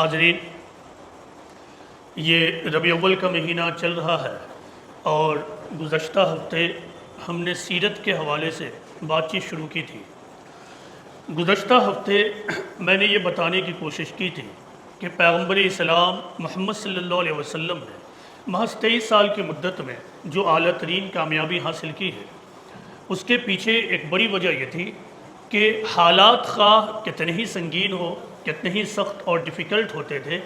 حاضرین، یہ ربیع اول کا مہینہ چل رہا ہے اور گزشتہ ہفتے ہم نے سیرت کے حوالے سے بات چیت شروع کی تھی۔ گزشتہ ہفتے میں نے یہ بتانے کی کوشش کی تھی کہ پیغمبر اسلام محمد صلی اللہ علیہ وسلم نے محض 23 سال کی مدت میں جو اعلیٰ ترین کامیابی حاصل کی ہے، اس کے پیچھے ایک بڑی وجہ یہ تھی کہ حالات خواہ کتنے ہی سنگین ہو، کتنے ہی سخت اور ڈیفیکلٹ ہوتے تھے،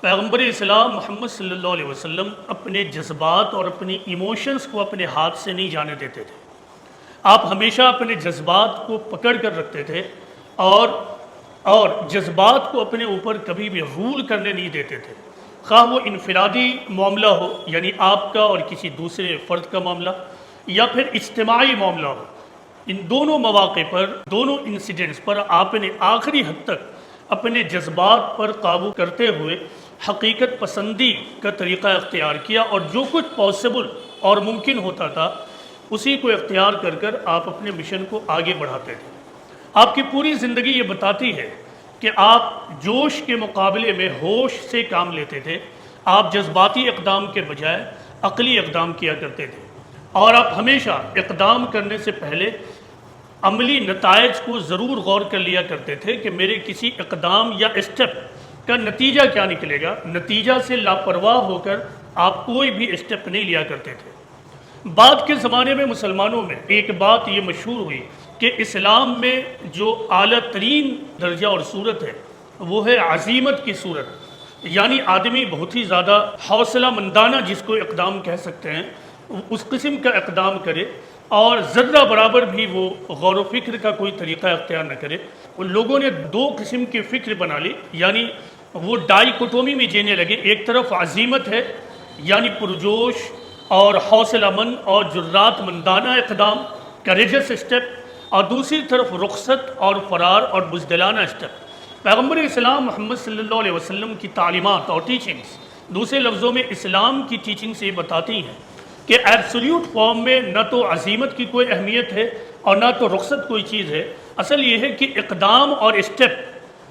پیغمبر اسلام محمد صلی اللہ علیہ وسلم اپنے جذبات اور اپنی ایموشنز کو اپنے ہاتھ سے نہیں جانے دیتے تھے۔ آپ ہمیشہ اپنے جذبات کو پکڑ کر رکھتے تھے اور جذبات کو اپنے اوپر کبھی بھی رول کرنے نہیں دیتے تھے، خواہ وہ انفرادی معاملہ ہو یعنی آپ کا اور کسی دوسرے فرد کا معاملہ، یا پھر اجتماعی معاملہ ہو۔ ان دونوں مواقع پر، دونوں انسیڈنٹس پر آپ نے آخری حد تک اپنے جذبات پر قابو کرتے ہوئے حقیقت پسندی کا طریقہ اختیار کیا، اور جو کچھ پاسبل اور ممکن ہوتا تھا اسی کو اختیار کر کر آپ اپنے مشن کو آگے بڑھاتے تھے۔ آپ کی پوری زندگی یہ بتاتی ہے کہ آپ جوش کے مقابلے میں ہوش سے کام لیتے تھے، آپ جذباتی اقدام کے بجائے عقلی اقدام کیا کرتے تھے، اور آپ ہمیشہ اقدام کرنے سے پہلے عملی نتائج کو ضرور غور کر لیا کرتے تھے کہ میرے کسی اقدام یا اسٹیپ کا نتیجہ کیا نکلے گا۔ نتیجہ سے لاپرواہ ہو کر آپ کوئی بھی اسٹیپ نہیں لیا کرتے تھے۔ بعد کے زمانے میں مسلمانوں میں ایک بات یہ مشہور ہوئی کہ اسلام میں جو اعلیٰ ترین درجہ اور صورت ہے وہ ہے عزیمت کی صورت، یعنی آدمی بہت ہی زیادہ حوصلہ مندانہ جس کو اقدام کہہ سکتے ہیں اس قسم کا اقدام کرے، اور ذرہ برابر بھی وہ غور و فکر کا کوئی طریقہ اختیار نہ کرے۔ ان لوگوں نے دو قسم کی فکر بنا لی، یعنی وہ ڈائیکوٹومی میں جینے لگے۔ ایک طرف عزیمت ہے یعنی پرجوش اور حوصلہ مند اور جرات مندانہ اقدام، کریجس اسٹیپ، اور دوسری طرف رخصت اور فرار اور بزدلانہ اسٹیپ۔ پیغمبر اسلام محمد صلی اللہ علیہ وسلم کی تعلیمات اور ٹیچنگز، دوسرے لفظوں میں اسلام کی ٹیچنگز یہ بتاتی ہیں کہ ایبسولیوٹ فارم میں نہ تو عزیمت کی کوئی اہمیت ہے اور نہ تو رخصت کوئی چیز ہے۔ اصل یہ ہے کہ اقدام اور اسٹیپ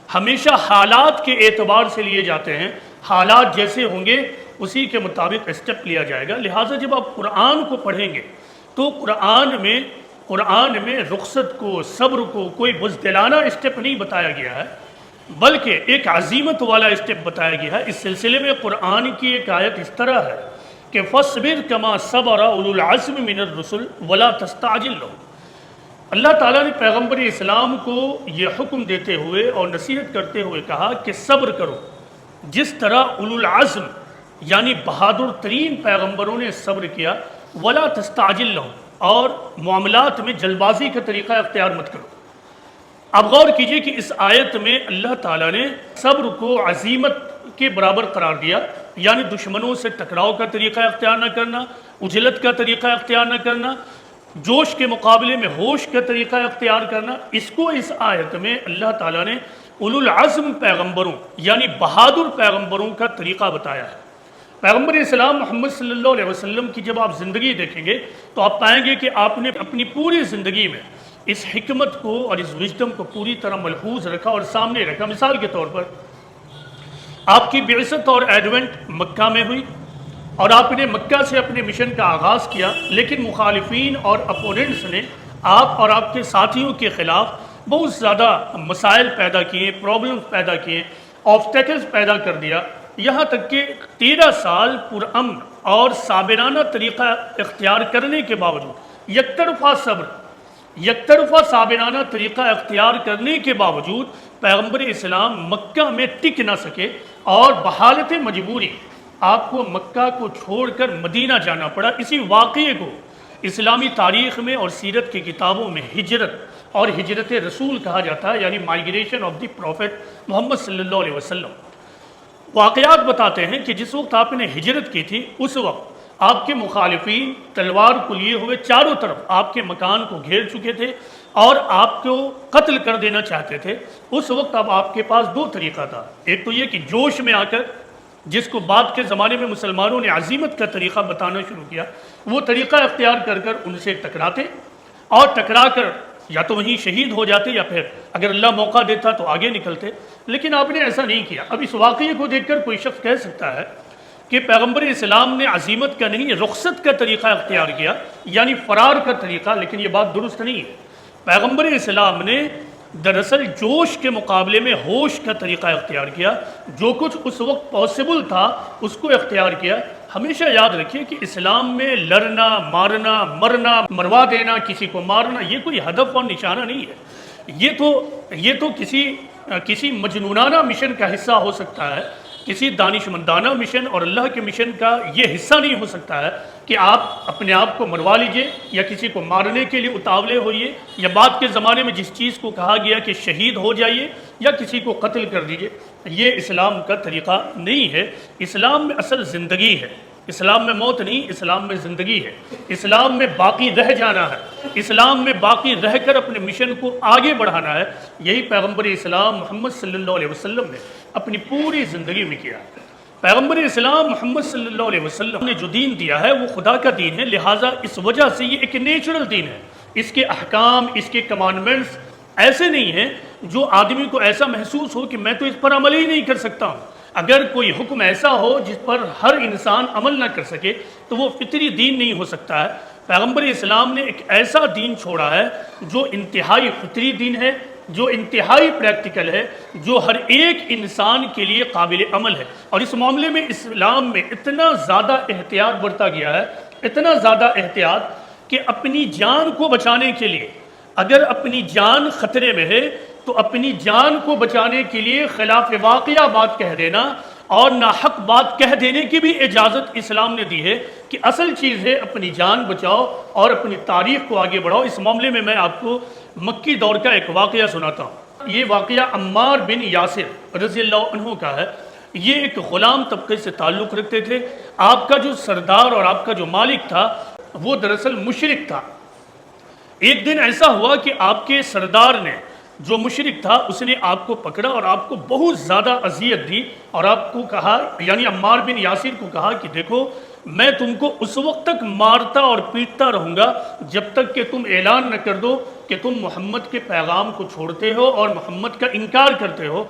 ہمیشہ حالات کے اعتبار سے لیے جاتے ہیں، حالات جیسے ہوں گے اسی کے مطابق اسٹیپ لیا جائے گا۔ لہٰذا جب آپ قرآن کو پڑھیں گے تو قرآن میں رخصت کو، صبر کو کوئی بزدلانہ اسٹیپ نہیں بتایا گیا ہے، بلکہ ایک عزیمت والا اسٹیپ بتایا گیا ہے۔ اس سلسلے میں قرآن کی ایک آیت اس طرح ہے کہ فَاصْبِرْ كَمَا صَبَرَ أُولُو الْعَزْمِ مِنَ الرُّسُلِ وَلَا تَسْتَعْجِلْ لَهُمْ۔ اللہ تعالیٰ نے پیغمبر اسلام کو یہ حکم دیتے ہوئے اور نصیحت کرتے ہوئے کہا کہ صبر کرو، جس طرح اولو العزم یعنی بہادر ترین پیغمبروں نے صبر کیا، وَلَا تَسْتَعْجِلْ لَهُمْ، اور معاملات میں جلد بازی کا طریقہ اختیار مت کرو۔ اب غور کیجئے کہ اس آیت میں اللہ تعالیٰ نے صبر کو عزیمت کے برابر قرار دیا، یعنی دشمنوں سے ٹکراؤ کا طریقہ اختیار نہ کرنا، عجلت کا طریقہ اختیار نہ کرنا، جوش کے مقابلے میں ہوش کا طریقہ اختیار کرنا۔ اس کو اس آیت میں اللہ تعالیٰ نے اولو العزم پیغمبروں یعنی بہادر پیغمبروں کا طریقہ بتایا ہے۔ پیغمبر اسلام محمد صلی اللہ علیہ وسلم کی جب آپ زندگی دیکھیں گے تو آپ پائیں گے کہ آپ نے اپنی پوری زندگی میں اس حکمت کو اور اس وژڈم کو پوری طرح ملحوظ رکھا اور سامنے رکھا۔ مثال کے طور پر آپ کی بعثت اور ایڈونٹ مکہ میں ہوئی، اور آپ نے مکہ سے اپنے مشن کا آغاز کیا، لیکن مخالفین اور اپوننٹس نے آپ اور آپ کے ساتھیوں کے خلاف بہت زیادہ مسائل پیدا کیے، پرابلمز پیدا کیے، آبسٹیکلز پیدا کر دیا، یہاں تک کہ 13 سال پرامن اور صابرانہ طریقہ اختیار کرنے کے باوجود، یک طرفہ صابرانہ طریقہ اختیار کرنے کے باوجود پیغمبر اسلام مکہ میں ٹک نہ سکے، اور بحالت مجبوری آپ کو مکہ کو چھوڑ کر مدینہ جانا پڑا۔ اسی واقعے کو اسلامی تاریخ میں اور سیرت کی کتابوں میں ہجرت اور ہجرت رسول کہا جاتا ہے، یعنی مائیگریشن آف دی پروفیٹ محمد صلی اللہ علیہ وسلم۔ واقعات بتاتے ہیں کہ جس وقت آپ نے ہجرت کی تھی اس وقت آپ کے مخالفین تلوار کو لیے ہوئے چاروں طرف آپ کے مکان کو گھیر چکے تھے اور آپ کو قتل کر دینا چاہتے تھے۔ اس وقت اب آپ کے پاس دو طریقہ تھا، ایک تو یہ کہ جوش میں آ کر، جس کو بعد کے زمانے میں مسلمانوں نے عزیمت کا طریقہ بتانا شروع کیا، وہ طریقہ اختیار کر کر ان سے ٹکراتے، اور ٹکرا کر یا تو وہیں شہید ہو جاتے یا پھر اگر اللہ موقع دیتا تو آگے نکلتے، لیکن آپ نے ایسا نہیں کیا۔ اب اس واقعے کو دیکھ کر کوئی شخص کہہ سکتا ہے کہ پیغمبر اسلام نے عزیمت کا نہیں، رخصت کا طریقہ اختیار کیا، یعنی فرار کا طریقہ، لیکن یہ بات درست نہیں ہے۔ پیغمبر اسلام نے دراصل جوش کے مقابلے میں ہوش کا طریقہ اختیار کیا، جو کچھ اس وقت پاسبل تھا اس کو اختیار کیا۔ ہمیشہ یاد رکھیے کہ اسلام میں لڑنا، مارنا، مرنا، مروا دینا، کسی کو مارنا، یہ کوئی ہدف اور نشانہ نہیں ہے۔ یہ تو کسی مجنونانہ مشن کا حصہ ہو سکتا ہے، کسی دانشمندانہ مشن اور اللہ کے مشن کا یہ حصہ نہیں ہو سکتا ہے کہ آپ اپنے آپ کو مروا لیجئے یا کسی کو مارنے کے لیے اتاولے ہوئیے، یا بعد کے زمانے میں جس چیز کو کہا گیا کہ شہید ہو جائیے یا کسی کو قتل کر دیجئے، یہ اسلام کا طریقہ نہیں ہے۔ اسلام میں اصل زندگی ہے، اسلام میں موت نہیں، اسلام میں زندگی ہے، اسلام میں باقی رہ جانا ہے، اسلام میں باقی رہ کر اپنے مشن کو آگے بڑھانا ہے۔ یہی پیغمبر اسلام محمد صلی اللہ علیہ وسلم نے اپنی پوری زندگی میں کیا۔ پیغمبر اسلام محمد صلی اللہ علیہ وسلم نے جو دین دیا ہے وہ خدا کا دین ہے، لہٰذا اس وجہ سے یہ ایک نیچرل دین ہے۔ اس کے احکام، اس کے کمانڈمنٹس ایسے نہیں ہیں جو آدمی کو ایسا محسوس ہو کہ میں تو اس پر عمل ہی نہیں کر سکتا ہوں۔ اگر کوئی حکم ایسا ہو جس پر ہر انسان عمل نہ کر سکے تو وہ فطری دین نہیں ہو سکتا ہے۔ پیغمبر اسلام نے ایک ایسا دین چھوڑا ہے جو انتہائی فطری دین ہے، جو انتہائی پریکٹیکل ہے، جو ہر ایک انسان کے لیے قابل عمل ہے۔ اور اس معاملے میں اسلام میں اتنا زیادہ احتیاط برتا گیا ہے، اتنا زیادہ احتیاط کہ اپنی جان کو بچانے کے لیے، اگر اپنی جان خطرے میں ہے تو اپنی جان کو بچانے کے لیے خلاف واقعہ بات کہہ دینا اور ناحق بات کہہ دینے کی بھی اجازت اسلام نے دی ہے کہ اصل چیز ہے اپنی جان بچاؤ اور اپنی تاریخ کو آگے بڑھاؤ۔ اس معاملے میں میں آپ کو مکی دور کا ایک واقعہ سناتا ہوں۔ یہ واقعہ عمار بن یاسر رضی اللہ عنہ کا ہے۔ یہ ایک غلام طبقے سے تعلق رکھتے تھے۔ آپ کا جو سردار اور آپ کا جو مالک تھا وہ دراصل مشرک تھا۔ ایک دن ایسا ہوا کہ آپ کے سردار نے، جو مشرک تھا، اس نے آپ کو پکڑا اور آپ کو بہت زیادہ اذیت دی اور آپ کو کہا، یعنی عمار بن یاسر کو کہا کہ دیکھو میں تم کو اس وقت تک مارتا اور پیٹتا رہوں گا جب تک کہ تم اعلان نہ کر دو کہ تم محمد کے پیغام کو چھوڑتے ہو اور محمد کا انکار کرتے ہو۔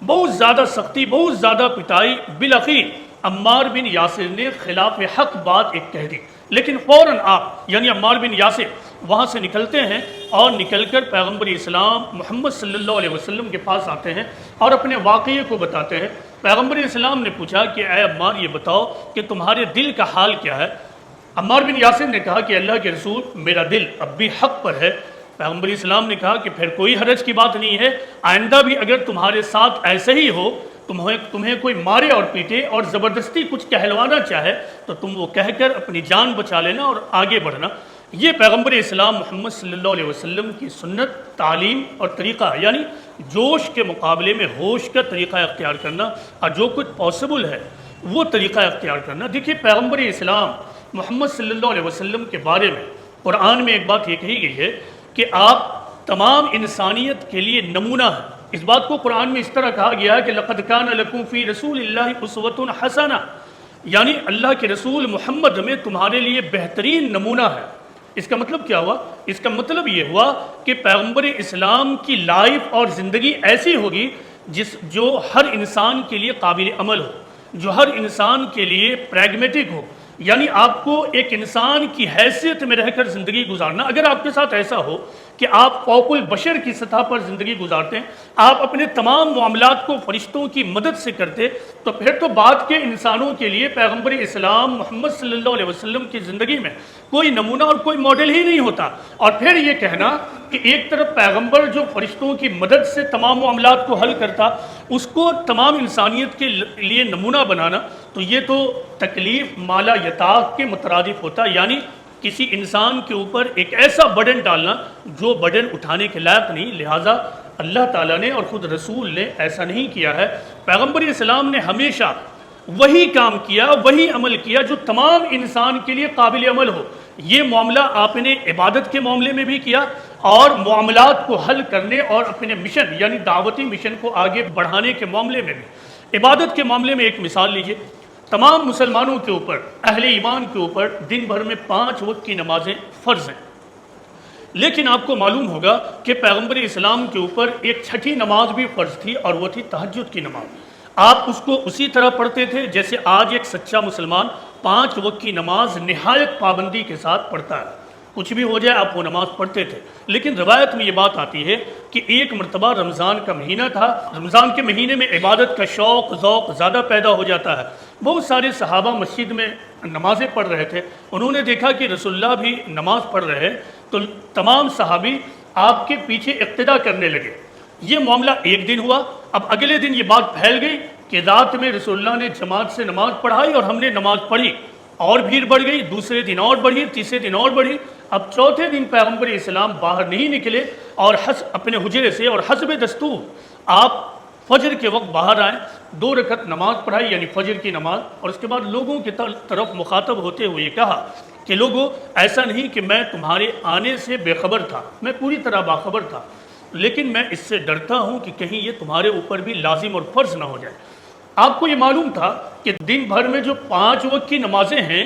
بہت زیادہ سختی، بہت زیادہ پٹائی، بالآخر عمار بن یاسر نے خلاف حق بات ایک کہہ دی، لیکن فوراً آپ یعنی عمار بن یاسر وہاں سے نکلتے ہیں اور نکل کر پیغمبر اسلام محمد صلی اللہ علیہ وسلم کے پاس آتے ہیں اور اپنے واقعے کو بتاتے ہیں۔ پیغمبر اسلام نے پوچھا کہ اے عمار یہ بتاؤ کہ تمہارے دل کا حال کیا ہے؟ عمار بن یاسر نے کہا کہ اللہ کے رسول میرا دل اب بھی حق پر ہے۔ پیغمبر اسلام نے کہا کہ پھر کوئی حرج کی بات نہیں ہے، آئندہ بھی اگر تمہارے ساتھ ایسے ہی ہو، تمہیں کوئی مارے اور پیٹے اور زبردستی کچھ کہلوانا چاہے تو تم وہ کہہ کر اپنی جان بچا لینا اور آگے بڑھنا۔ یہ پیغمبر اسلام محمد صلی اللہ علیہ وسلم کی سنت، تعلیم اور طریقہ، یعنی جوش کے مقابلے میں ہوش کا طریقہ اختیار کرنا اور جو کچھ پاسبل ہے وہ طریقہ اختیار کرنا۔ دیکھیے پیغمبر اسلام محمد صلی اللہ علیہ وسلم کے بارے میں قرآن میں ایک بات یہ کہی گئی ہے کہ آپ تمام انسانیت کے لیے نمونہ ہیں۔ اس بات کو قرآن میں اس طرح کہا گیا ہے کہ لَقَدْ كَانَ لَكُمْ فِي رَسُولِ اللَّهِ أُسْوَةٌ حَسَنَةٌ، یعنی اللہ کے رسول محمد میں تمہارے لیے بہترین نمونہ ہے۔ اس کا مطلب کیا ہوا؟ اس کا مطلب یہ ہوا کہ پیغمبر اسلام کی لائف اور زندگی ایسی ہوگی جو ہر انسان کے لیے قابل عمل ہو، جو ہر انسان کے لیے پریگمیٹک ہو، یعنی آپ کو ایک انسان کی حیثیت میں رہ کر زندگی گزارنا۔ اگر آپ کے ساتھ ایسا ہو کہ آپ فوق البشر کی سطح پر زندگی گزارتے ہیں، آپ اپنے تمام معاملات کو فرشتوں کی مدد سے کرتے، تو پھر تو بعد کے انسانوں کے لیے پیغمبر اسلام محمد صلی اللہ علیہ وسلم کی زندگی میں کوئی نمونہ اور کوئی ماڈل ہی نہیں ہوتا۔ اور پھر یہ کہنا کہ ایک طرف پیغمبر جو فرشتوں کی مدد سے تمام معاملات کو حل کرتا، اس کو تمام انسانیت کے لیے نمونہ بنانا، تو یہ تو تکلیف مالا یطاق کے مترادف ہوتا، یعنی کسی انسان کے اوپر ایک ایسا برڈن ڈالنا جو برڈن اٹھانے کے لائق نہیں۔ لہٰذا اللہ تعالیٰ نے اور خود رسول نے ایسا نہیں کیا ہے۔ پیغمبر اسلام نے ہمیشہ وہی کام کیا، وہی عمل کیا جو تمام انسان کے لیے قابل عمل ہو۔ یہ معاملہ آپ نے عبادت کے معاملے میں بھی کیا اور معاملات کو حل کرنے اور اپنے مشن یعنی دعوتی مشن کو آگے بڑھانے کے معاملے میں بھی۔ عبادت کے معاملے میں ایک مثال لیجئے، تمام مسلمانوں کے اوپر، اہل ایمان کے اوپر دن بھر میں 5 وقت کی نمازیں فرض ہیں۔ لیکن آپ کو معلوم ہوگا کہ پیغمبر اسلام کے اوپر ایک چھٹی نماز بھی فرض تھی، اور وہ تھی تہجد کی نماز۔ آپ اس کو اسی طرح پڑھتے تھے جیسے آج ایک سچا مسلمان 5 وقت کی نماز نہایت پابندی کے ساتھ پڑھتا ہے، کچھ بھی ہو جائے آپ وہ نماز پڑھتے تھے۔ لیکن روایت میں یہ بات آتی ہے کہ ایک مرتبہ رمضان کا مہینہ تھا، رمضان کے مہینے میں عبادت کا شوق ذوق زیادہ پیدا ہو جاتا ہے۔ بہت سارے صحابہ مسجد میں نمازیں پڑھ رہے تھے، انہوں نے دیکھا کہ رسول اللہ بھی نماز پڑھ رہے ہیں، تو تمام صحابی آپ کے پیچھے اقتدا کرنے لگے۔ یہ معاملہ ایک دن ہوا، اب اگلے دن یہ بات پھیل گئی کہ رات میں رسول اللہ نے جماعت سے نماز پڑھائی اور ہم نے نماز پڑھی، اور بھیڑ بڑھ گئی، دوسرے دن اور بڑھی، تیسرے دن اور بڑھی۔ اب چوتھے دن پیغمبر اسلام باہر نہیں نکلے اور اپنے حجرے سے، اور حسب دستور آپ فجر کے وقت باہر آئیں، 2 رکعت نماز پڑھائی یعنی فجر کی نماز، اور اس کے بعد لوگوں کی طرف مخاطب ہوتے ہوئے کہا کہ لوگوں، ایسا نہیں کہ میں تمہارے آنے سے بے خبر تھا، میں پوری طرح باخبر تھا، لیکن میں اس سے ڈرتا ہوں کہ کہیں یہ تمہارے اوپر بھی لازم اور فرض نہ ہو جائے۔ آپ کو یہ معلوم تھا کہ دن بھر میں جو 5 وقت کی نمازیں ہیں،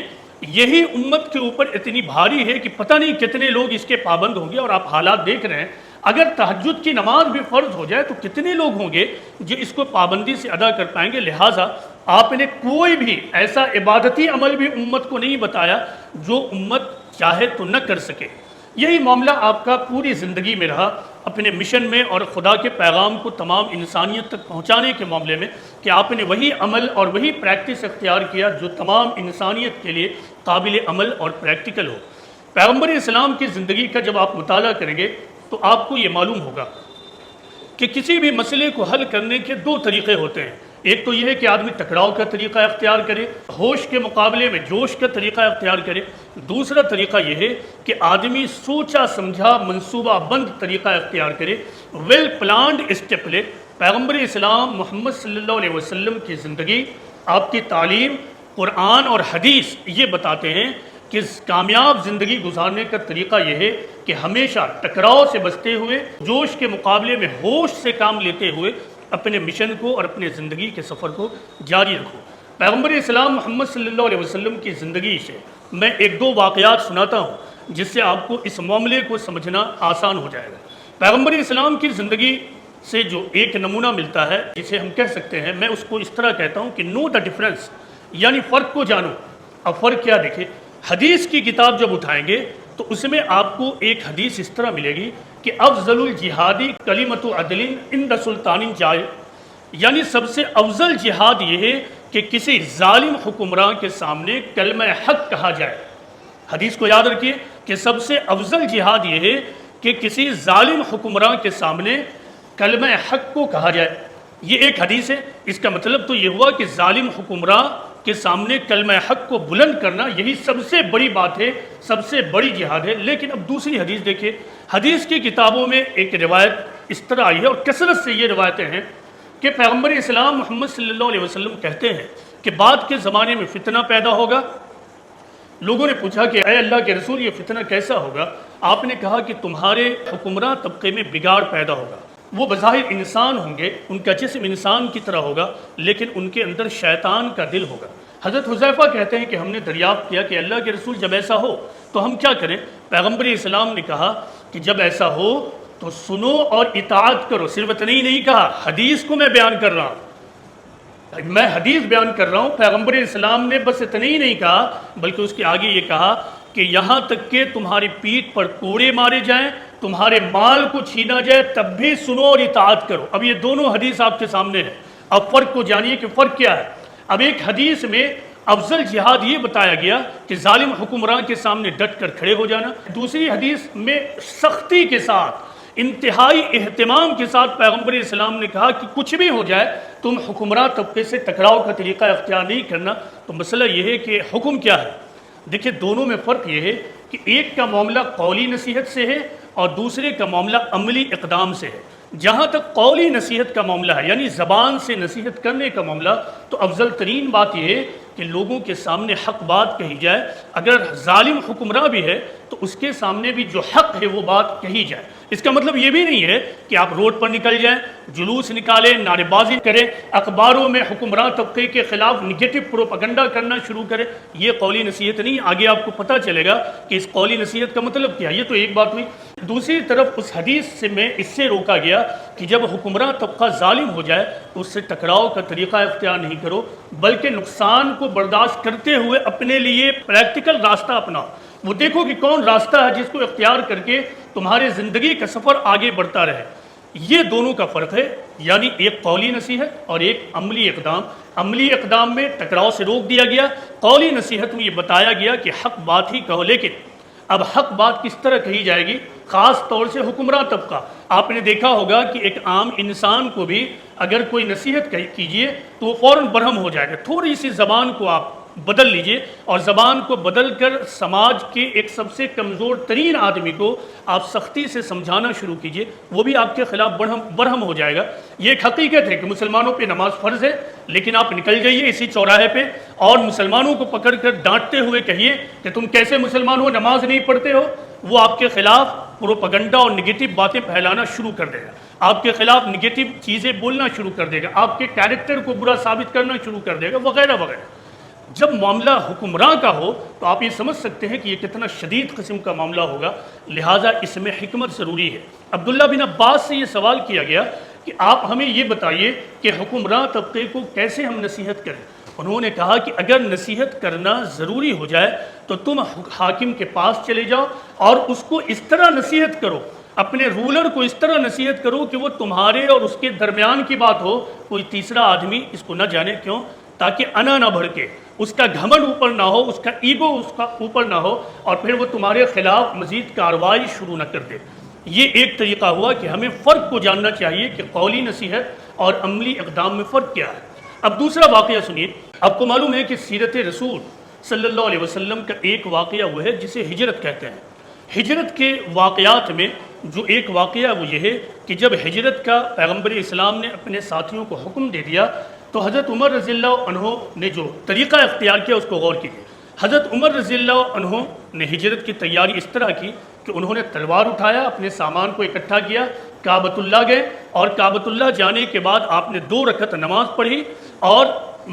یہی امت کے اوپر اتنی بھاری ہے کہ پتہ نہیں کتنے لوگ اس کے پابند ہوں گے، اور آپ حالات دیکھ رہے ہیں، اگر تہجد کی نماز بھی فرض ہو جائے تو کتنے لوگ ہوں گے جو اس کو پابندی سے ادا کر پائیں گے۔ لہٰذا آپ نے کوئی بھی ایسا عبادتی عمل بھی امت کو نہیں بتایا جو امت چاہے تو نہ کر سکے۔ یہی معاملہ آپ کا پوری زندگی میں رہا، اپنے مشن میں اور خدا کے پیغام کو تمام انسانیت تک پہنچانے کے معاملے میں، کہ آپ نے وہی عمل اور وہی پریکٹس اختیار کیا جو تمام انسانیت کے لیے قابل عمل اور پریکٹیکل ہو۔ پیغمبر اسلام کی زندگی کا جب آپ مطالعہ کریں گے تو آپ کو یہ معلوم ہوگا کہ کسی بھی مسئلے کو حل کرنے کے 2 طریقے ہوتے ہیں۔ ایک تو یہ ہے کہ آدمی ٹکراؤ کا طریقہ اختیار کرے، ہوش کے مقابلے میں جوش کا طریقہ اختیار کرے۔ دوسرا طریقہ یہ ہے کہ آدمی سوچا سمجھا منصوبہ بند طریقہ اختیار کرے، ویل پلانڈ اسٹیپ لے۔ پیغمبر اسلام محمد صلی اللہ علیہ وسلم کی زندگی، آپ کی تعلیم، قرآن اور حدیث یہ بتاتے ہیں کہ کامیاب زندگی گزارنے کا طریقہ یہ ہے کہ ہمیشہ ٹکراؤ سے بچتے ہوئے، جوش کے مقابلے میں ہوش سے کام لیتے ہوئے اپنے مشن کو اور اپنے زندگی کے سفر کو جاری رکھو۔ پیغمبر اسلام محمد صلی اللہ علیہ وسلم کی زندگی سے میں 1-2 واقعات سناتا ہوں جس سے آپ کو اس معاملے کو سمجھنا آسان ہو جائے گا۔ پیغمبر اسلام کی زندگی سے جو ایک نمونہ ملتا ہے جسے ہم کہہ سکتے ہیں، میں اس کو اس طرح کہتا ہوں کہ نو دا ڈفرنس، یعنی فرق کو جانو۔ اب فرق کیا دیکھیں، حدیث کی کتاب جب اٹھائیں گے تو اس میں آپ کو ایک حدیث اس طرح ملے گی کہ افضل الجہادی کلمۃ عدل عند سلطان جائر، یعنی سب سے افضل جہاد یہ ہے کہ کسی ظالم حکمراں کے سامنے کلمہ حق کہا جائے۔ حدیث کو یاد رکھیے کہ سب سے افضل جہاد یہ ہے کہ کسی ظالم حکمراں کے سامنے کلمہ حق کو کہا جائے۔ یہ ایک حدیث ہے، اس کا مطلب تو یہ ہوا کہ ظالم حکمراں کے سامنے کلمہ حق کو بلند کرنا یہی سب سے بڑی بات ہے، سب سے بڑی جہاد ہے۔ لیکن اب دوسری حدیث دیکھیں، حدیث کی کتابوں میں ایک روایت اس طرح آئی ہے، اور کثرت سے یہ روایتیں ہیں کہ پیغمبر اسلام محمد صلی اللہ علیہ وسلم کہتے ہیں کہ بعد کے زمانے میں فتنہ پیدا ہوگا۔ لوگوں نے پوچھا کہ اے اللہ کے رسول، یہ فتنہ کیسا ہوگا؟ آپ نے کہا کہ تمہارے حکمراں طبقے میں بگاڑ پیدا ہوگا۔ وہ بظاہر انسان ہوں گے، ان کا جسم انسان کی طرح ہوگا، لیکن ان کے اندر شیطان کا دل ہوگا۔ حضرت حذیفہ کہتے ہیں کہ ہم نے دریافت کیا کہ اللہ کے رسول جب ایسا ہو تو ہم کیا کریں؟ پیغمبر اسلام نے کہا کہ جب ایسا ہو تو سنو اور اطاعت کرو۔ صرف اتنا ہی نہیں کہا، حدیث کو میں بیان کر رہا ہوں، میں حدیث بیان کر رہا ہوں۔ پیغمبر اسلام نے بس اتنا ہی نہیں کہا بلکہ اس کے آگے یہ کہا کہ یہاں تک کہ تمہاری پیٹھ پر کوڑے مارے جائیں، تمہارے مال کو چھینا جائے، تب بھی سنو اور اطاعت کرو۔ اب یہ دونوں حدیث آپ کے سامنے ہیں، اب فرق کو جانیے کہ فرق کیا ہے۔ اب ایک حدیث میں افضل جہاد یہ بتایا گیا کہ ظالم حکمراں کے سامنے ڈٹ کر کھڑے ہو جانا، دوسری حدیث میں سختی کے ساتھ، انتہائی اہتمام کے ساتھ پیغمبر اسلام نے کہا کہ کچھ بھی ہو جائے تم حکمراں طبقے سے ٹکراؤ کا طریقہ اختیار نہیں کرنا۔ تو مسئلہ یہ ہے کہ حکم کیا ہے؟ دیکھیں دونوں میں فرق یہ ہے کہ ایک کا معاملہ قولی نصیحت سے ہے اور دوسرے کا معاملہ عملی اقدام سے ہے۔ جہاں تک قولی نصیحت کا معاملہ ہے، یعنی زبان سے نصیحت کرنے کا معاملہ، تو افضل ترین بات یہ ہے کہ لوگوں کے سامنے حق بات کہی جائے۔ اگر ظالم حکمراں بھی ہے تو تو اس کے سامنے بھی جو حق ہے وہ بات کہی جائے۔ اس کا مطلب یہ بھی نہیں ہے کہ آپ روڈ پر نکل جائیں، جلوس نکالیں، نعرے بازی کریں، اخباروں میں حکمراں طبقے کے خلاف نگیٹو پروپیگنڈا کرنا شروع کریں۔ یہ قولی نصیحت نہیں، آگے آپ کو پتہ چلے گا کہ اس قولی نصیحت کا مطلب کیا ہے۔ یہ تو ایک بات ہوئی۔ دوسری طرف اس حدیث سے میں اس سے روکا گیا کہ جب حکمراں طبقہ ظالم ہو جائے تو اس سے ٹکراؤ کا طریقہ اختیار نہیں کرو، بلکہ نقصان کو برداشت کرتے ہوئے اپنے لیے پریکٹیکل راستہ اپناؤ۔ وہ دیکھو کہ کون راستہ ہے جس کو اختیار کر کے تمہارے زندگی کا سفر آگے بڑھتا رہے۔ یہ دونوں کا فرق ہے، یعنی ایک قولی نصیحت اور ایک عملی اقدام۔ عملی اقدام میں ٹکراؤ سے روک دیا گیا، قولی نصیحت میں یہ بتایا گیا کہ حق بات ہی کہو۔ لیکن اب حق بات کس طرح کہی جائے گی؟ خاص طور سے حکمراں طبقہ۔ آپ نے دیکھا ہوگا کہ ایک عام انسان کو بھی اگر کوئی نصیحت کیجئے تو وہ فوراً برہم ہو جائے گا۔ تھوڑی سی زبان کو آپ بدل لیجئے، اور زبان کو بدل کر سماج کے ایک سب سے کمزور ترین آدمی کو آپ سختی سے سمجھانا شروع کیجئے، وہ بھی آپ کے خلاف برہم ہو جائے گا۔ یہ ایک حقیقت ہے کہ مسلمانوں پہ نماز فرض ہے، لیکن آپ نکل جائیے اسی چوراہے پہ اور مسلمانوں کو پکڑ کر ڈانٹتے ہوئے کہیے کہ تم کیسے مسلمان ہو، نماز نہیں پڑھتے ہو، وہ آپ کے خلاف پروپیگنڈا اور نگیٹو باتیں پھیلانا شروع کر دے گا، آپ کے خلاف نگیٹو چیزیں بولنا شروع کر دے گا، آپ کے کیریکٹر کو برا ثابت کرنا شروع کر دے گا، وغیرہ وغیرہ۔ جب معاملہ حکمراں کا ہو تو آپ یہ سمجھ سکتے ہیں کہ یہ کتنا شدید قسم کا معاملہ ہوگا، لہٰذا اس میں حکمت ضروری ہے۔ عبداللہ بن عباس سے یہ سوال کیا گیا کہ آپ ہمیں یہ بتائیے کہ حکمراں طبقے کو کیسے ہم نصیحت کریں۔ انہوں نے کہا کہ اگر نصیحت کرنا ضروری ہو جائے تو تم حاکم کے پاس چلے جاؤ اور اس کو اس طرح نصیحت کرو، اپنے رولر کو اس طرح نصیحت کرو کہ وہ تمہارے اور اس کے درمیان کی بات ہو، کوئی تیسرا آدمی اس کو نہ جانے۔ کیوں؟ تاکہ انا نہ بھڑکے، اس کا گھمنڈ اوپر نہ ہو، اس کا ایگو اس کا اوپر نہ ہو، اور پھر وہ تمہارے خلاف مزید کارروائی شروع نہ کر دے۔ یہ ایک طریقہ ہوا کہ ہمیں فرق کو جاننا چاہیے کہ قولی نصیحت اور عملی اقدام میں فرق کیا ہے۔ اب دوسرا واقعہ سنیے۔ آپ کو معلوم ہے کہ سیرت رسول صلی اللہ علیہ وسلم کا ایک واقعہ وہ ہے جسے ہجرت کہتے ہیں۔ ہجرت کے واقعات میں جو ایک واقعہ وہ یہ ہے کہ جب ہجرت کا پیغمبر اسلام نے اپنے ساتھیوں کو حکم دے دیا تو حضرت عمر رضی اللہ عنہ نے جو طریقہ اختیار کیا اس کو غور کیجیے۔ حضرت عمر رضی اللہ عنہ نے ہجرت کی تیاری اس طرح کی کہ انہوں نے تلوار اٹھایا، اپنے سامان کو اکٹھا کیا، کعبۃ اللہ گئے، اور کعبۃ اللہ جانے کے بعد آپ نے 2 رکعت نماز پڑھی۔ اور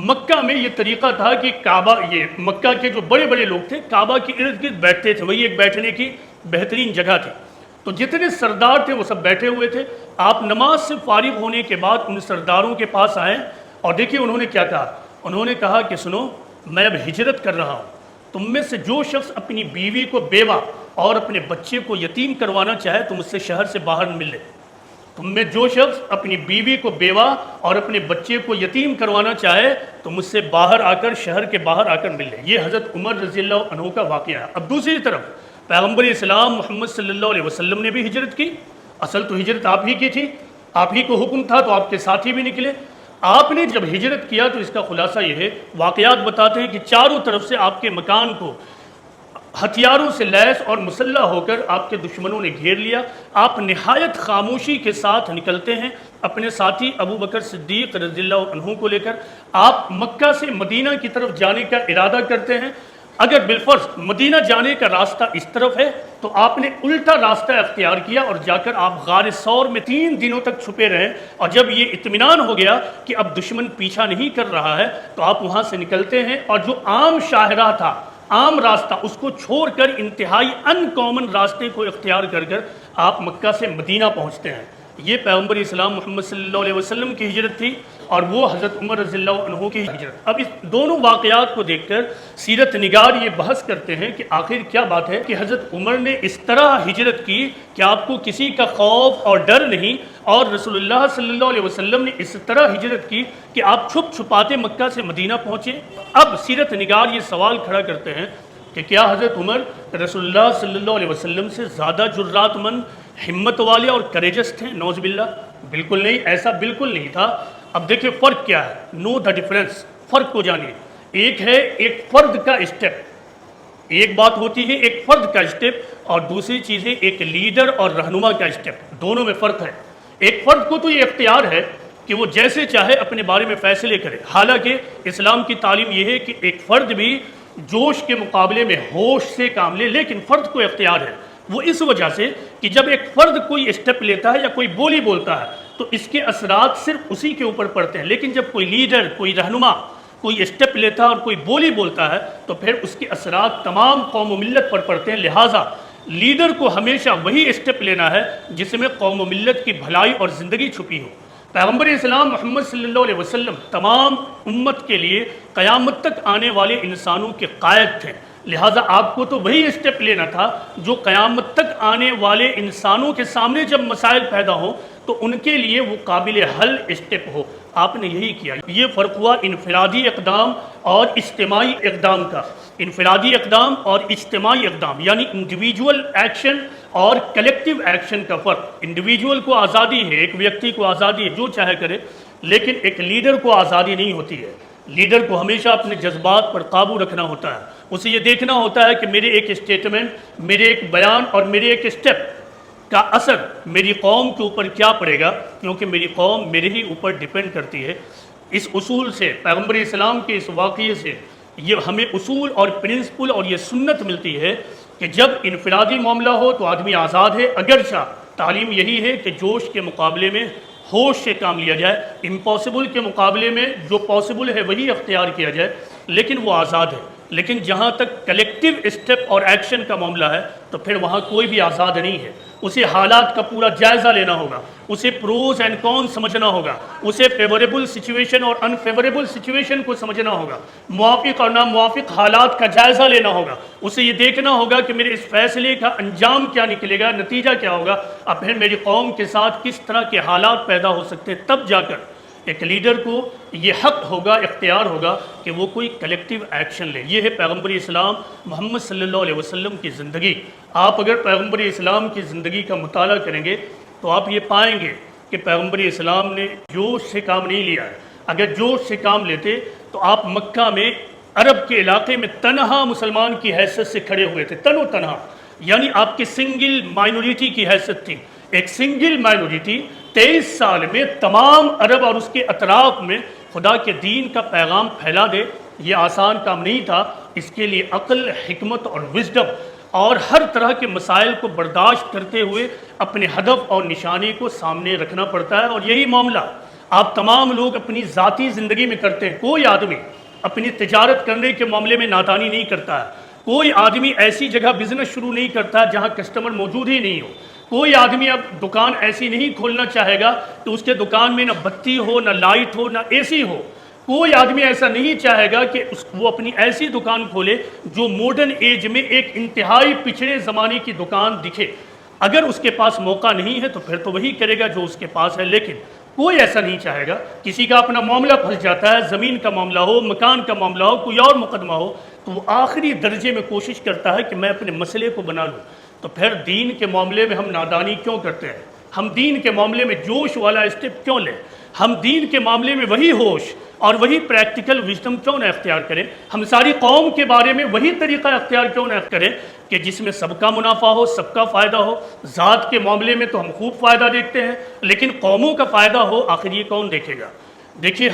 مکہ میں یہ طریقہ تھا کہ کعبہ، یہ مکہ کے جو بڑے بڑے لوگ تھے کعبہ کے ارد گرد بیٹھتے تھے، وہی ایک بیٹھنے کی بہترین جگہ تھی۔ تو جتنے سردار تھے وہ سب بیٹھے ہوئے تھے۔ آپ نماز سے فارغ ہونے کے بعد ان سرداروں کے پاس آئے اور دیکھیے انہوں نے کیا کہا۔ انہوں نے کہا کہ سنو، میں اب ہجرت کر رہا ہوں، تم میں سے جو شخص اپنی بیوی کو بیوہ اور اپنے بچے کو یتیم کروانا چاہے تو مجھ سے شہر سے باہر مل لے۔ تم میں جو شخص اپنی بیوی کو بیوہ اور اپنے بچے کو یتیم کروانا چاہے تو مجھ سے باہر آ کر، شہر کے باہر آ کر مل لے۔ یہ حضرت عمر رضی اللہ عنہ کا واقعہ ہے۔ اب دوسری طرف پیغمبر اسلام محمد صلی اللہ علیہ وسلم نے بھی ہجرت کی۔ اصل تو ہجرت آپ ہی کی تھی، آپ ہی کو حکم تھا تو آپ کے ساتھی بھی نکلے۔ آپ نے جب ہجرت کیا تو اس کا خلاصہ یہ ہے، واقعات بتاتے ہیں کہ چاروں طرف سے آپ کے مکان کو ہتھیاروں سے لیس اور مسلح ہو کر آپ کے دشمنوں نے گھیر لیا۔ آپ نہایت خاموشی کے ساتھ نکلتے ہیں اپنے ساتھی ابو بکر صدیق رضی اللہ عنہ کو لے کر۔ آپ مکہ سے مدینہ کی طرف جانے کا ارادہ کرتے ہیں۔ اگر بالفرض مدینہ جانے کا راستہ اس طرف ہے تو آپ نے الٹا راستہ اختیار کیا اور جا کر آپ غار ثور میں 3 دنوں تک چھپے رہے، اور جب یہ اطمینان ہو گیا کہ اب دشمن پیچھا نہیں کر رہا ہے تو آپ وہاں سے نکلتے ہیں، اور جو عام شاہراہ تھا، عام راستہ، اس کو چھوڑ کر انتہائی ان کامن راستے کو اختیار کر کر آپ مکہ سے مدینہ پہنچتے ہیں۔ یہ پیغمبر اسلام محمد صلی اللہ علیہ وسلم کی ہجرت تھی اور وہ حضرت عمر رضی اللہ عنہ کی ہجرت۔ اب اس دونوں واقعات کو دیکھ کر سیرت نگار یہ بحث کرتے ہیں کہ آخر کیا بات ہے کہ حضرت عمر نے اس طرح ہجرت کی کہ آپ کو کسی کا خوف اور ڈر نہیں، اور رسول اللہ صلی اللہ علیہ وسلم نے اس طرح ہجرت کی کہ آپ چھپ چھپاتے مکہ سے مدینہ پہنچے۔ اب سیرت نگار یہ سوال کھڑا کرتے ہیں کہ کیا حضرت عمر رسول اللہ صلی اللہ علیہ وسلم سے زیادہ جرات مند، ہمت والے اور کریجس تھے؟ نعوذ باللہ، بالکل نہیں، ایسا بالکل نہیں تھا۔ اب دیکھیں فرق کیا ہے، نو دا ڈیفرنس، فرق کو جانیے۔ ایک ہے ایک فرد کا اسٹیپ، ایک بات ہوتی ہے ایک فرد کا اسٹیپ، اور دوسری چیز ہے ایک لیڈر اور رہنما کا اسٹیپ، دونوں میں فرق ہے۔ ایک فرد کو تو یہ اختیار ہے کہ وہ جیسے چاہے اپنے بارے میں فیصلے کرے، حالانکہ اسلام کی تعلیم یہ ہے کہ ایک فرد بھی جوش کے مقابلے میں ہوش سے کام لے، لیکن فرد کو اختیار ہے۔ وہ اس وجہ سے کہ جب ایک فرد کوئی اسٹیپ لیتا ہے یا کوئی بولی بولتا ہے تو اس کے اثرات صرف اسی کے اوپر پڑتے ہیں، لیکن جب کوئی لیڈر، کوئی رہنما کوئی اسٹیپ لیتا ہے اور کوئی بولی بولتا ہے تو پھر اس کے اثرات تمام قوم و ملت پر پڑتے ہیں۔ لہٰذا لیڈر کو ہمیشہ وہی اسٹیپ لینا ہے جس میں قوم و ملت کی بھلائی اور زندگی چھپی ہو۔ پیغمبر اسلام محمد صلی اللہ علیہ وسلم تمام امت کے لیے قیامت تک آنے والے انسانوں کے قائد تھے، لہٰذا آپ کو تو وہی اسٹیپ لینا تھا جو قیامت تک آنے والے انسانوں کے سامنے جب مسائل پیدا ہوں تو ان کے لیے وہ قابل حل اسٹیپ ہو۔ آپ نے یہی کیا۔ یہ فرق ہوا انفرادی اقدام اور اجتماعی اقدام کا۔ انفرادی اقدام اور اجتماعی اقدام یعنی انڈیویجول ایکشن اور کلیکٹیو ایکشن کا فرق۔ انڈیویجول کو آزادی ہے، ایک ویکتی کو آزادی ہے جو چاہے کرے، لیکن ایک لیڈر کو آزادی نہیں ہوتی ہے۔ لیڈر کو ہمیشہ اپنے جذبات پر قابو رکھنا ہوتا ہے، اسے یہ دیکھنا ہوتا ہے کہ میرے ایک اسٹیٹمنٹ، میرے ایک بیان اور میرے ایک اسٹیپ کا اثر میری قوم کے اوپر کیا پڑے گا، کیونکہ میری قوم میرے ہی اوپر ڈیپینڈ کرتی ہے۔ اس اصول سے، پیغمبر اسلام کے اس واقعے سے یہ ہمیں اصول اور پرنسپل اور یہ سنت ملتی ہے کہ جب انفرادی معاملہ ہو تو آدمی آزاد ہے، اگرچہ تعلیم یہی ہے کہ جوش کے مقابلے میں ہوش سے کام لیا جائے، امپاسبل کے مقابلے میں جو پاسبل ہے وہی اختیار کیا جائے، لیکن وہ آزاد ہے۔ لیکن جہاں تک کلیکٹیو اسٹیپ اور ایکشن کا معاملہ ہے تو پھر وہاں کوئی بھی آزاد نہیں ہے۔ اسے حالات کا پورا جائزہ لینا ہوگا، اسے پروز اینڈ کون سمجھنا ہوگا، اسے فیوریبل سچویشن اور انفیوریبل سچویشن کو سمجھنا ہوگا، موافق اور ناموافق حالات کا جائزہ لینا ہوگا، اسے یہ دیکھنا ہوگا کہ میرے اس فیصلے کا انجام کیا نکلے گا، نتیجہ کیا ہوگا، اب پھر میری قوم کے ساتھ کس طرح کے حالات پیدا ہو سکتے ہیں۔ تب جا کر ایک لیڈر کو یہ حق ہوگا، اختیار ہوگا کہ وہ کوئی کلیکٹیو ایکشن لے۔ یہ ہے پیغمبر اسلام محمد صلی اللہ علیہ وسلم کی زندگی۔ آپ اگر پیغمبر اسلام کی زندگی کا مطالعہ کریں گے تو آپ یہ پائیں گے کہ پیغمبر اسلام نے جوش سے کام نہیں لیا ہے۔ اگر جوش سے کام لیتے تو آپ مکہ میں عرب کے علاقے میں تنہا مسلمان کی حیثیت سے کھڑے ہوئے تھے، تنہا، یعنی آپ کی سنگل مائنورٹی کی حیثیت تھی۔ ایک سنگل مائنورٹی 23 سال میں تمام عرب اور اس کے اطراف میں خدا کے دین کا پیغام پھیلا دے، یہ آسان کام نہیں تھا۔ اس کے لیے عقل، حکمت اور وزڈم اور ہر طرح کے مسائل کو برداشت کرتے ہوئے اپنے ہدف اور نشانے کو سامنے رکھنا پڑتا ہے، اور یہی معاملہ آپ تمام لوگ اپنی ذاتی زندگی میں کرتے ہیں۔ کوئی آدمی اپنی تجارت کرنے کے معاملے میں نادانی نہیں کرتا ہے، کوئی آدمی ایسی جگہ بزنس شروع نہیں کرتا جہاں کسٹمر موجود ہی نہیں ہو، کوئی آدمی اب دکان ایسی نہیں کھولنا چاہے گا کہ اس کے دکان میں نہ بتی ہو، نہ لائٹ ہو، نہ اے سی ہو۔ کوئی آدمی ایسا نہیں چاہے گا کہ وہ اپنی ایسی دکان کھولے جو ماڈرن ایج میں ایک انتہائی پچھڑے زمانے کی دکان دکھے۔ اگر اس کے پاس موقع نہیں ہے تو پھر تو وہی کرے گا جو اس کے پاس ہے، لیکن کوئی ایسا نہیں چاہے گا۔ کسی کا اپنا معاملہ پھنس جاتا ہے، زمین کا معاملہ ہو، مکان کا معاملہ ہو، کوئی اور مقدمہ ہو، تو وہ آخری درجے میں کوشش کرتا ہے کہ میں اپنے مسئلے کو بنا لوں۔ تو پھر دین کے معاملے میں ہم نادانی کیوں کرتے ہیں؟ ہم دین کے معاملے میں جوش والا اسٹیپ کیوں لیں؟ ہم دین کے معاملے میں وہی ہوش اور وہی پریکٹیکل وزڈم کیوں نہ اختیار کریں؟ ہم ساری قوم کے بارے میں وہی طریقہ اختیار کیوں نہ کریں کہ جس میں سب کا منافع ہو، سب کا فائدہ ہو؟ ذات کے معاملے میں تو ہم خوب فائدہ دیکھتے ہیں، لیکن قوموں کا فائدہ ہو، آخر یہ کون دیکھے گا؟ دیکھیے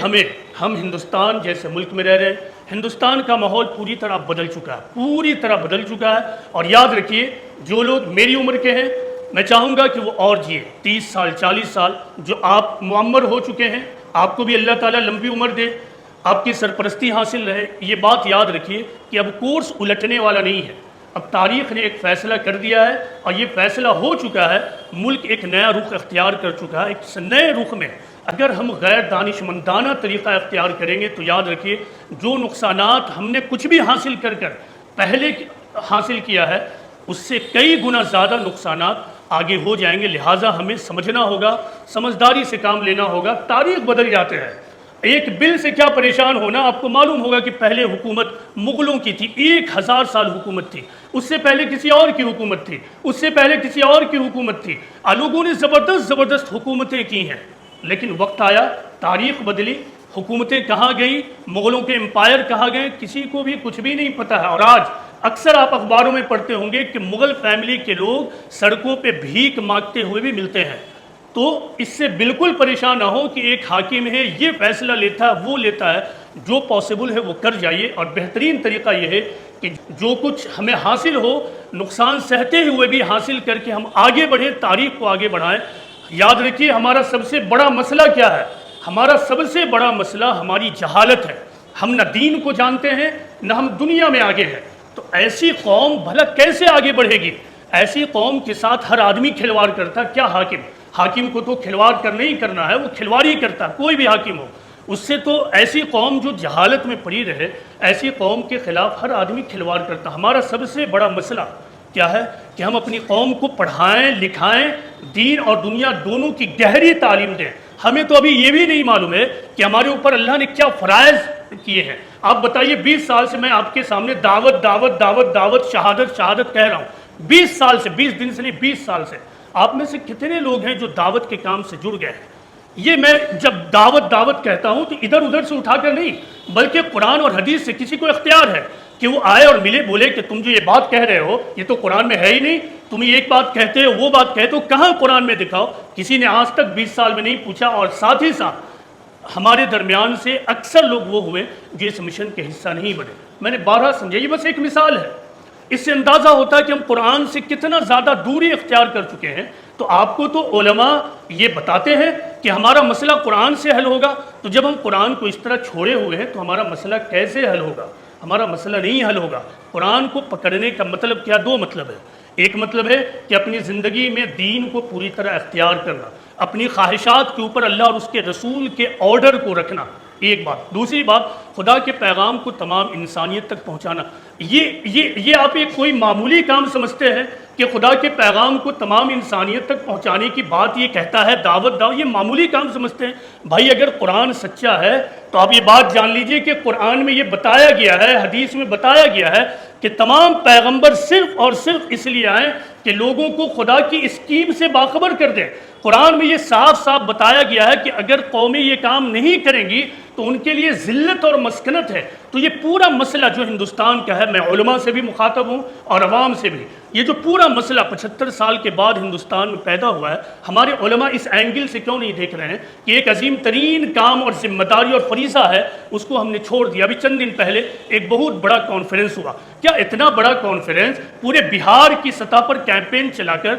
ہم ہندوستان جیسے ملک میں رہ رہے ہیں، ہندوستان کا ماحول پوری طرح بدل چکا ہے، پوری طرح بدل چکا ہے۔ اور یاد رکھیے جو لوگ میری عمر کے ہیں، میں چاہوں گا کہ وہ اور جیے 30 سال 40 سال، جو آپ معمر ہو چکے ہیں آپ کو بھی اللہ تعالیٰ لمبی عمر دے، آپ کی سرپرستی حاصل رہے۔ یہ بات یاد رکھیے کہ اب کورس الٹنے والا نہیں ہے، اب تاریخ نے ایک فیصلہ کر دیا ہے اور یہ فیصلہ ہو چکا ہے۔ ملک ایک نیا رخ اختیار کر چکا ہے۔ ایک نئے رخ میں اگر ہم غیر دانشمندانہ طریقہ اختیار کریں گے تو یاد رکھیے جو نقصانات ہم نے کچھ بھی حاصل کر پہلے حاصل کیا ہے اس سے کئی گنا زیادہ نقصانات آگے ہو جائیں گے۔ لہٰذا ہمیں سمجھنا ہوگا، سمجھداری سے کام لینا ہوگا۔ تاریخ بدل جاتے ہیں، ایک بل سے کیا پریشان ہونا؟ آپ کو معلوم ہوگا کہ پہلے حکومت مغلوں کی تھی، 1000 سال حکومت تھی، اس سے پہلے کسی اور کی حکومت تھی، اس سے پہلے کسی اور کی حکومت تھی، لوگوں نے زبردست حکومتیں کی ہیں، لیکن وقت آیا، تاریخ بدلی، حکومتیں کہاں گئیں، مغلوں کے امپائر کہاں گئے، کسی کو بھی کچھ بھی نہیں پتہ ہے۔ اور آج اکثر آپ اخباروں میں پڑھتے ہوں گے کہ مغل فیملی کے لوگ سڑکوں پہ بھیک مانگتے ہوئے بھی ملتے ہیں۔ تو اس سے بالکل پریشان نہ ہو کہ ایک حاکم ہے، یہ فیصلہ لیتا ہے، وہ لیتا ہے۔ جو پاسبل ہے وہ کر جائیے، اور بہترین طریقہ یہ ہے کہ جو کچھ ہمیں حاصل ہو نقصان سہتے ہوئے بھی حاصل کر کے ہم آگے بڑھیں، تاریخ کو آگے بڑھائیں۔ یاد رکھیے ہمارا سب سے بڑا مسئلہ کیا ہے؟ ہمارا سب سے بڑا مسئلہ ہماری جہالت ہے۔ ہم نہ دین کو جانتے ہیں نہ ہم دنیا میں آگے ہیں۔ تو ایسی قوم بھلا کیسے آگے بڑھے گی؟ ایسی قوم کے ساتھ ہر آدمی کھلواڑ کرتا، کیا حاکم کو تو کھلواڑ کرنا ہی کرنا ہے، وہ کھلواڑ ہی کرتا، کوئی بھی حاکم ہو اس سے۔ تو ایسی قوم جو جہالت میں پڑی رہے، ایسی قوم کے خلاف ہر آدمی کھلواڑ کرتا۔ ہمارا سب سے بڑا مسئلہ کیا ہے کہ ہم اپنی قوم کو پڑھائیں، لکھائیں، دین اور دنیا دونوں کی گہری تعلیم دیں۔ ہمیں تو ابھی یہ بھی نہیں معلوم ہے کہ ہمارے اوپر اللہ نے کیا فرائض کیے ہیں۔ آپ بتائیے 20 سال سے میں آپ کے سامنے دعوت دعوت دعوت دعوت شہادت شہادت کہہ رہا ہوں، 20 سال سے، 20 دن سے نہیں، 20 سال سے۔ آپ میں سے کتنے لوگ ہیں جو دعوت کے کام سے جڑ گئے ہیں؟ یہ میں جب دعوت دعوت کہتا ہوں تو ادھر ادھر سے اٹھا کر نہیں، بلکہ قرآن اور حدیث سے کسی کو اختیار ہے کہ وہ آئے اور ملے، بولے کہ تم جو یہ بات کہہ رہے ہو یہ تو قرآن میں ہے ہی نہیں، تم ایک بات کہتے ہو وہ بات کہتے ہو، کہاں قرآن میں دکھاؤ۔ کسی نے آج تک 20 سال میں نہیں پوچھا۔ اور ساتھ ہی ساتھ ہمارے درمیان سے اکثر لوگ وہ ہوئے جو اس مشن کے حصہ نہیں بنے۔ میں نے بارہا سمجھا، یہ بس ایک مثال ہے، اس سے اندازہ ہوتا ہے کہ ہم قرآن سے کتنا زیادہ دوری اختیار کر چکے ہیں۔ تو آپ کو تو علماء یہ بتاتے ہیں کہ ہمارا مسئلہ قرآن سے حل ہوگا، تو جب ہم قرآن کو اس طرح چھوڑے ہوئے ہیں تو ہمارا مسئلہ کیسے حل ہوگا؟ ہمارا مسئلہ نہیں حل ہوگا۔ قرآن کو پکڑنے کا مطلب کیا؟ 2 مطلب ہے۔ ایک مطلب ہے کہ اپنی زندگی میں دین کو پوری طرح اختیار کرنا، اپنی خواہشات کے اوپر اللہ اور اس کے رسول کے آرڈر کو رکھنا، ایک بات۔ دوسری بات، خدا کے پیغام کو تمام انسانیت تک پہنچانا۔ یہ آپ ایک کوئی معمولی کام سمجھتے ہیں کہ خدا کے پیغام کو تمام انسانیت تک پہنچانے کی بات یہ کہتا ہے دعوت داؤ، یہ معمولی کام سمجھتے ہیں؟ بھائی اگر قرآن سچا ہے تو آپ یہ بات جان لیجئے کہ قرآن میں یہ بتایا گیا ہے، حدیث میں بتایا گیا ہے کہ تمام پیغمبر صرف اور صرف اس لیے آئیں کہ لوگوں کو خدا کی اسکیم سے باخبر کر دیں۔ قرآن میں یہ صاف صاف بتایا گیا ہے کہ اگر قومیں یہ کام نہیں کریں گی تو ان کے لیے ذلت اور مسکنت ہے۔ تو یہ پورا مسئلہ جو ہندوستان کا ہے، میں علماء سے بھی مخاطب ہوں اور عوام سے بھی، یہ جو پورا مسئلہ 75 سال کے بعد ہندوستان میں پیدا ہوا ہے، ہمارے علماء اس اینگل سے کیوں نہیں دیکھ رہے ہیں کہ ایک عظیم ترین کام اور ذمہ داری اور فریضہ ہے، اس کو ہم نے چھوڑ دیا۔ ابھی چند دن پہلے ایک بہت بڑا کانفرنس ہوا، کیا اتنا بڑا کانفرنس پورے بہار کی سطح پر کیمپین چلا کر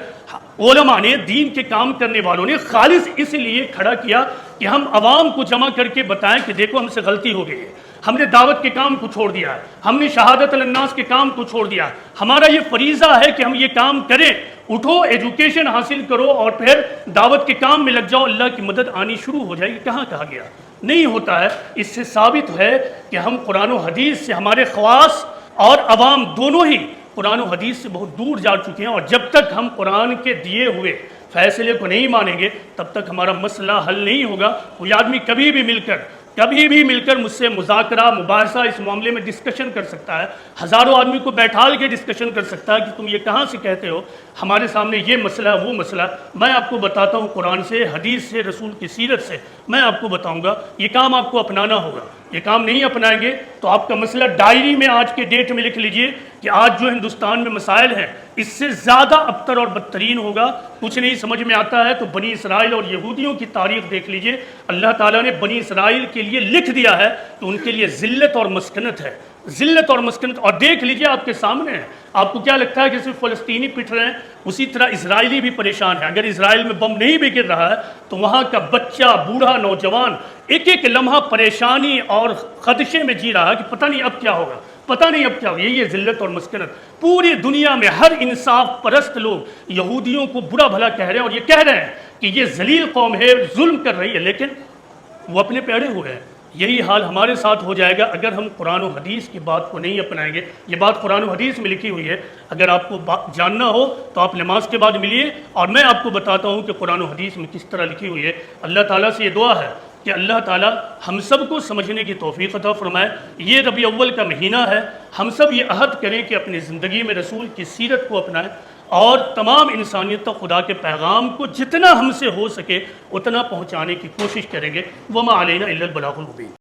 علماء نے، دین کے کام کرنے والوں نے خالص اس لیے کھڑا کیا کہ ہم عوام کو جمع کر کے بتائیں کہ دیکھو ہم سے غلطی ہو گئی ہے، ہم نے دعوت کے کام کو چھوڑ دیا ہے، ہم نے شہادت الناس کے کام کو چھوڑ دیا ہے، ہمارا یہ فریضہ ہے کہ ہم یہ کام کریں، اٹھو ایجوکیشن حاصل کرو اور پھر دعوت کے کام میں لگ جاؤ، اللہ کی مدد آنی شروع ہو جائے گی۔ کہاں کہا گیا؟ نہیں ہوتا ہے۔ اس سے ثابت ہے کہ ہم قرآن و حدیث سے، ہمارے خواص اور عوام دونوں ہی قرآن و حدیث سے بہت دور جا چکے ہیں، اور جب تک ہم قرآن کے دیے ہوئے فیصلے کو نہیں مانیں گے تب تک ہمارا مسئلہ حل نہیں ہوگا۔ کوئی آدمی کبھی بھی مل کر مجھ سے مذاکرہ مباحثہ اس معاملے میں ڈسکشن کر سکتا ہے، ہزاروں آدمی کو بیٹھال کے ڈسکشن کر سکتا ہے کہ تم یہ کہاں سے کہتے ہو، ہمارے سامنے یہ مسئلہ وہ مسئلہ۔ میں آپ کو بتاتا ہوں قرآن سے، حدیث سے، رسول کی سیرت سے میں آپ کو بتاؤں گا، یہ کام آپ کو اپنانا ہوگا۔ یہ کام نہیں اپنائیں گے تو آپ کا مسئلہ ڈائری میں آج کے ڈیٹ میں لکھ لیجئے کہ آج جو ہندوستان میں مسائل ہیں اس سے زیادہ ابتر اور بدترین ہوگا۔ کچھ نہیں سمجھ میں آتا ہے تو بنی اسرائیل اور یہودیوں کی تاریخ دیکھ لیجئے، اللہ تعالیٰ نے بنی اسرائیل کے لیے لکھ دیا ہے کہ ان کے لیے ذلت اور مسکنت ہے، ذلت اور مسکنت۔ اور دیکھ لیجئے آپ کے سامنے ہے، آپ کو کیا لگتا ہے کہ صرف فلسطینی پٹ رہے ہیں؟ اسی طرح اسرائیلی بھی پریشان ہے۔ اگر اسرائیل میں بم نہیں بھی گر رہا ہے تو وہاں کا بچہ، بوڑھا، نوجوان ایک ایک لمحہ پریشانی اور خدشے میں جی رہا ہے کہ پتہ نہیں اب کیا ہوگا، پتہ نہیں اب کیا ہوگا۔ یہ ذلت اور مسکنت پوری دنیا میں ہر انصاف پرست لوگ یہودیوں کو برا بھلا کہہ رہے ہیں، اور یہ کہہ رہے ہیں کہ یہ ذلیل قوم ہے، ظلم کر رہی ہے، لیکن وہ اپنے پیڑے ہوئے ہیں۔ یہی حال ہمارے ساتھ ہو جائے گا اگر ہم قرآن و حدیث کی بات کو نہیں اپنائیں گے۔ یہ بات قرآن و حدیث میں لکھی ہوئی ہے، اگر آپ کو جاننا ہو تو آپ نماز کے بعد ملیے اور میں آپ کو بتاتا ہوں کہ قرآن و حدیث میں کس طرح لکھی ہوئی ہے۔ اللہ تعالیٰ سے یہ دعا ہے کہ اللہ تعالیٰ ہم سب کو سمجھنے کی توفیق عطا فرمائے۔ یہ ربیع اول کا مہینہ ہے، ہم سب یہ عہد کریں کہ اپنی زندگی میں رسول کی سیرت کو اپنائیں اور تمام انسانیت تک خدا کے پیغام کو جتنا ہم سے ہو سکے اتنا پہنچانے کی کوشش کریں گے۔ وما علینا الا البلاغ المبین۔